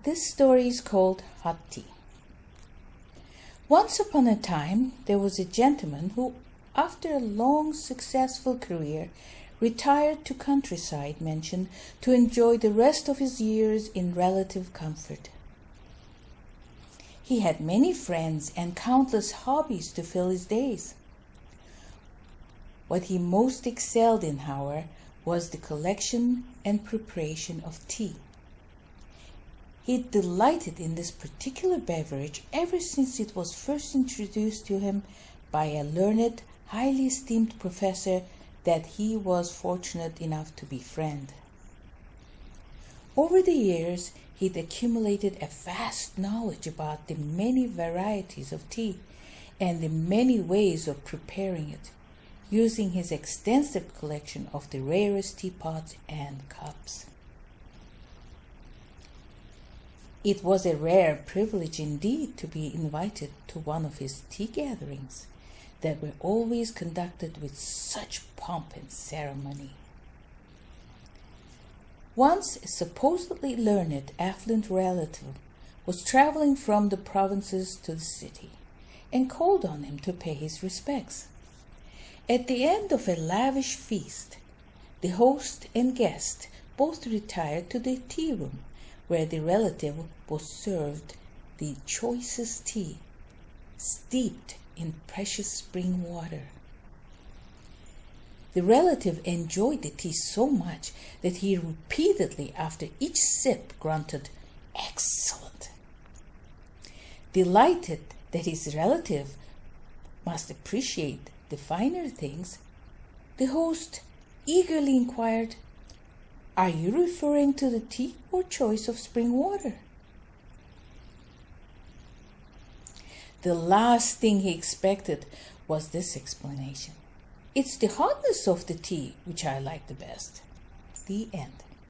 This story is called Hot Tea. Once upon a time, there was a gentleman who, after a long, successful career, retired to countryside mansion to enjoy the rest of his years in relative comfort. He had many friends and countless hobbies to fill his days. What he most excelled in, however, was the collection and preparation of tea. He delighted in this particular beverage ever since it was first introduced to him by a learned, highly esteemed professor that he was fortunate enough to befriend. Over the years, he'd accumulated a vast knowledge about the many varieties of tea and the many ways of preparing it, using his extensive collection of the rarest teapots and cups. It was a rare privilege indeed to be invited to one of his tea gatherings that were always conducted with such pomp and ceremony. Once a supposedly learned, affluent relative was traveling from the provinces to the city and called on him to pay his respects. At the end of a lavish feast, the host and guest both retired to the tea room, where the relative was served the choicest tea, steeped in precious spring water. The relative enjoyed the tea so much that he repeatedly, after each sip, grunted, "Excellent!" Delighted that his relative must appreciate the finer things, the host eagerly inquired, "Are you referring to the tea or choice of spring water?" The last thing he expected was this explanation: "It's the hotness of the tea which I like the best." The end.